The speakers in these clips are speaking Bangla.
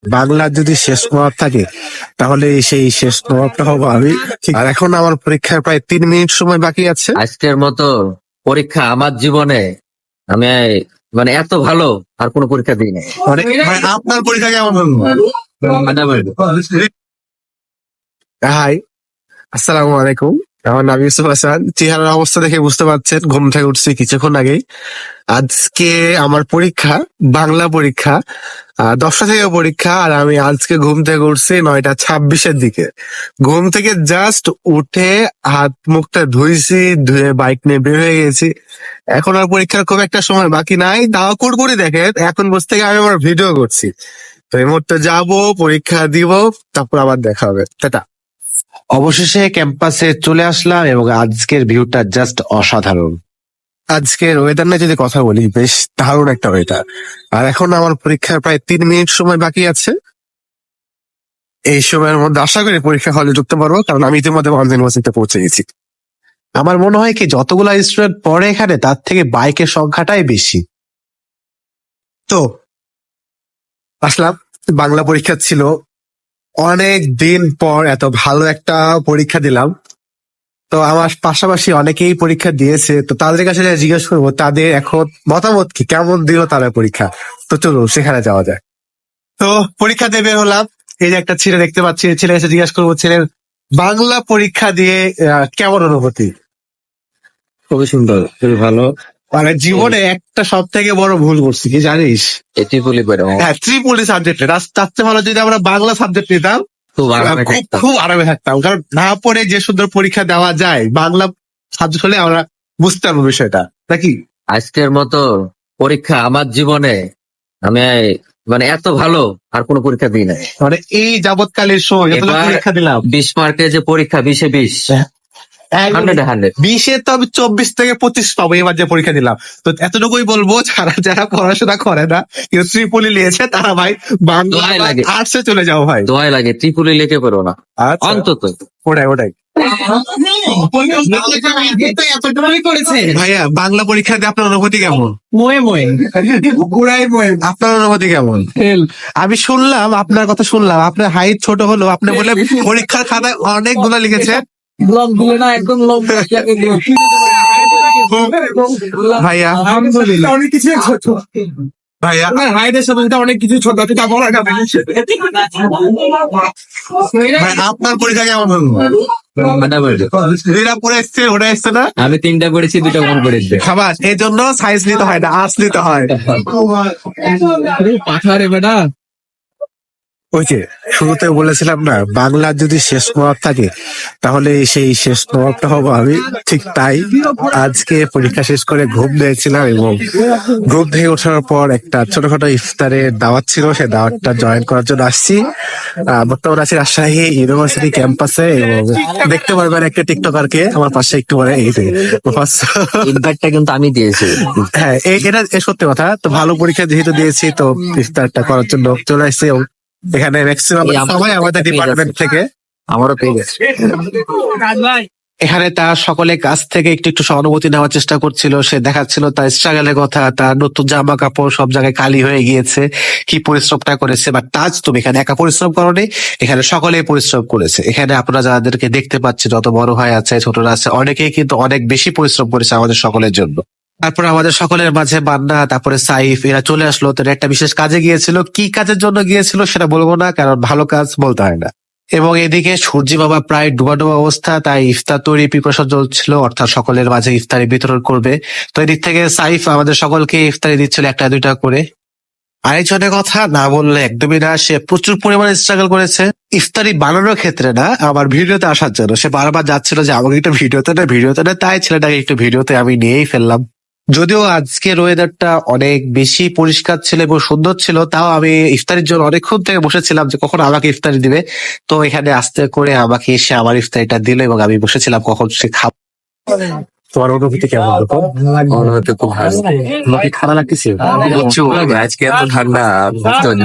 বাংলার যদি শেষ নবাব থাকে তাহলে সেই শেষ নবাবটা হবো আমি। আর এখন আমার পরীক্ষার প্রায় 3 মিনিট সময় বাকি আছে। আজকের মতো পরীক্ষা আমার জীবনে আমি এত ভালো আর কোনো পরীক্ষা দিই না। মানে ভাই, আপনার পরীক্ষা কেমন হলো? হাই, আসসালামু আলাইকুম। আমার নাম ইউসুফ হাসান। চেহারার অবস্থা দেখে বুঝতে পারছেন ঘুম থেকে উঠছি কিছুক্ষণ আগেই। আজকে আমার পরীক্ষা, বাংলা পরীক্ষা। 10টা থেকে পরীক্ষা, আর আমি আজকে ঘুম থেকে উঠছি 9:26-এর দিকে। ঘুম থেকে জাস্ট উঠে হাত মুখটা ধুইছি, ধুয়ে বাইক নিয়ে বের হয়ে গেছি। এখন আর পরীক্ষার খুব একটা সময় বাকি নাই। দাওয়া করে দেখেন এখন বসে থেকে আমি আমার ভিডিও করছি। তো এই মুহূর্তে যাবো, পরীক্ষা দিব, তারপর আবার দেখা হবে। টাটা। অবশেষে ক্যাম্পাসে চলে আসলাম এবং আজকের ভিউটা জাস্ট অসাধারণ। আজকের ওয়েদার নিয়ে যদি কথা বলি, বেশ দারুণ একটা ওয়েদার। আর এখন আমার পরীক্ষার প্রায় 3 মিনিট সময় বাকি আছে। এই সময়ের মধ্যে আশা করি পরীক্ষা হলে ঢুকতে পারবো, কারণ আমি ইতিমধ্যে আমাদের ইউনিভার্সিটিতে পৌঁছে গেছি। আমার মনে হয় কি, যতগুলো স্টুডেন্ট পড়ে এখানে তার থেকে বাইকের সংখ্যাটাই বেশি। তো আসলাম, বাংলা পরীক্ষা ছিল। অনেক দিন পর এত ভালো একটা পরীক্ষা দিলাম। তো আমার পাশাপাশি অনেকেই পরীক্ষা দিয়েছে, তো তাদের কাছে যা জিজ্ঞেস করবো তাদের এখন মতামত কি, কেমন দিল তারা পরীক্ষা। তো চলো সেখানে যাওয়া যায়। তো পরীক্ষা দিয়ে বের হলাম। এই যে একটা ছেলে দেখতে পাচ্ছি, ছেলে কাছে জিজ্ঞাসা করবো ছেলের বাংলা পরীক্ষা দিয়ে কেমন অনুভূতি। খুবই সুন্দর, খুবই ভালো। মানে জীবনে একটা সব থেকে বড় ভুল করছি কি জানিস? এটি বলি হ্যাঁ, ত্রিপলি সাবজেক্টে। তার চেয়ে ভালো যদি আমরা বাংলা সাবজেক্ট নিতাম, খুব আরামে খুব থাকতাম। খুব আরামে থাকতাম। কারণ না পড়ে যে সুন্দর পরীক্ষা দেওয়া যায়, বাংলা সাবজেক্ট হলে আমরা বুঝতে পারবো বিষয়টা নাকি। আজকের মতো পরীক্ষা আমার জীবনে আমি এত ভালো আর কোনো পরীক্ষা দিই না। মানে এই যাবৎকালের সময় যতগুলো এবার পরীক্ষা দিলাম, 20 মার্কের যে পরীক্ষা, 20-এ 20, 100-এ 100। 20-এ তো আমি 24 থেকে 25 পাবো এবার যে পরীক্ষা দিলাম। তো এতটুকুই বলবো, যারা যারা পড়াশোনা করে না, কেউ ত্রিপলি নিয়েছে, তারা ভাই বাংলা দোহাই লাগে, আর্টসে চলে যাও ভাই। দোহাই লাগে, ত্রিপুলি লিখে পেরো না আচ্ছা, অন্তত। ওটাই ওটাই। ভাইয়া, বাংলা পরীক্ষা দিয়ে আপনার অনুভূতি কেমন? আপনার অনুভূতি কেমন? আমি শুনলাম, আপনার কথা শুনলাম, আপনার হাইট ছোট হলো, আপনি বলে পরীক্ষার খাতায় অনেকগুলো লিখেছেন। ভাইয়া, অনেক কিছু ছোট ভাইয়া, আপনার হাইটের সাথে অনেক কিছু ছোট আছে, তা বলা যাবে না। ভাই, আপনার পরীক্ষা কেমন হলো? যেটা পড়ে এসছে ওটা এসছে না। আমি 3টা পড়েছি, 2টা কম পড়েছে। খাবার এই জন্য সায়েন্স নিতে হয় না, আর্টস নিতে হয়। পাঠারে বেটা। ওই যে শুরুতে বলেছিলাম না, বাংলার যদি শেষ নবাব থাকে তাহলে সেই শেষ নবাবটা হবো আমি। ঠিক তাই, আজকে পরীক্ষা শেষ করে ঘুম দিয়েছিলাম এবং ঘুম থেকে ওঠার পর একটা ছোটখাটো ইফতারের দাওয়াত ছিল, সেই দাওয়াতটা জয়েন করার জন্য আসছি। বর্তমানে আছি রাজশাহী ইউনিভার্সিটি ক্যাম্পাসে এবং দেখতে পারবেন একটা টিকটকারকে আমার পাশে একটু পরে। এই যে ইনভাইটটা কিন্তু আমি দিয়েছি। হ্যাঁ, এটা সত্যি কথা। তো ভালো পরীক্ষা যেহেতু দিয়েছি, তো ইফতারটা করার জন্য চলে আসছি। এখানে ম্যাক্সিমাম সবাই আমাদের ডিপার্টমেন্ট থেকে। আমারও পেয়ে গেছে। এখানে তার সকলের কাছ থেকে একটু একটু সহানুভূতি নেওয়ার চেষ্টা করছিল। সে দেখাচ্ছিল তার স্ট্রাগলের কথা, তার নতুন জামা কাপড় সব জায়গায় কালি হয়ে গিয়েছে, কি পরিশ্রমটা করেছে। বাট তাজ, তুমি এখানে একা পরিশ্রম করোনি, এখানে সকলেই পরিশ্রম করেছে। এখানে আপনারা যাদেরকে দেখতে পাচ্ছেন, যত বড় ভাই আছে ছোটরা আছে, অনেকেই কিন্তু অনেক বেশি পরিশ্রম করেছে আমাদের সকলের জন্য। তারপরে আমাদের সকলের মাঝে বান্না, তারপরে সাইফ, এরা চলে আসলো। তো একটা বিশেষ কাজে গিয়েছিল, কি কাজের জন্য গিয়েছিল সেটা বলবো না, কারণ ভালো কাজ বলতে হয় না। এবং এদিকে সূর্যি বাবা প্রায় ডুবা ডুবা অবস্থা, তাই ইফতার তৈরি প্রিপারেশন চলছিল, অর্থাৎ সকলের মাঝে ইফতারি বিতরণ করবে। তো এদিক থেকে সাইফ আমাদের সকলকে ইফতারি দিচ্ছিল 1-2টা করে। আরেকজনের কথা না বললে একদমই না, সে প্রচুর পরিমাণে স্ট্রাগল করেছে ইফতারি বানানোর ক্ষেত্রে না, আমার ভিডিওতে আসার জন্য। সে বারবার যাচ্ছিল যে আমাকে একটু ভিডিওতে না, তাই ছেলেটাকে একটু ভিডিওতে আমি নিয়েই ফেললাম। যদিও আজকের ওয়েদারটা অনেক বেশি পরিষ্কার ছিল এবং সুন্দর ছিল, তাও আমি ইফতারির জন্য অনেকক্ষণ থেকে বসেছিলাম যে কখন আমাকে ইফতারি দিবে। তো এখানে আস্তে করে আমাকে এসে আমার ইফতারিটা দিল এবং আমি বসেছিলাম কখন সে খাবো। তোমার অনুভূতি কেমন রকম? অনুভূতি খুব ভালো। তোমাকে খারাপ লাগতেছে? প্রচুর আজকে এত ঠান্ডা,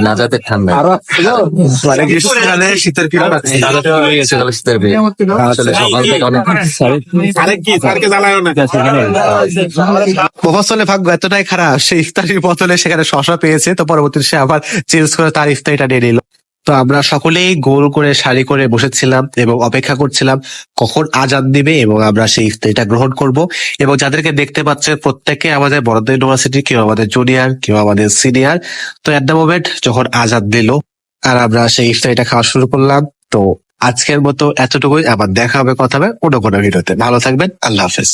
না যাতে ঠান্ডা মানে গ্রীষ্মকালে শীতের ফিল পাচ্ছি। শীতের বিয়ে। আসলে সকাল থেকে অনেক মফস্বলে ভাগ্য এতটাই খারাপ, সে ইফতারির বদলে সেখানে শশা পেয়েছে, তো পরবর্তীতে সে আবার চেঞ্জ করে তার ইফতারিটা নিয়ে নিল। তো আমরা সকলেই গোল করে সারি করে বসেছিলাম এবং অপেক্ষা করছিলাম কখন আজান দিবে এবং আমরা সেই ইফতারিটা গ্রহণ করব। এবং যাদেরকে দেখতে পাচ্ছেন প্রত্যেকে আমাদের বরাদ্দ ইউনিভার্সিটি, কেউ আমাদের জুনিয়র, কেউ আমাদের সিনিয়র। তো এট দ্য মোমেন্ট যখন আজান দিল আর আমরা সেই ইফতারিটা খাওয়া শুরু করলাম। তো আজকের মতো এতটুকুই, আবার দেখা হবে কথা হবে অন্য কোনো ভিডিওতে। ভালো থাকবেন, আল্লাহ হাফেজ।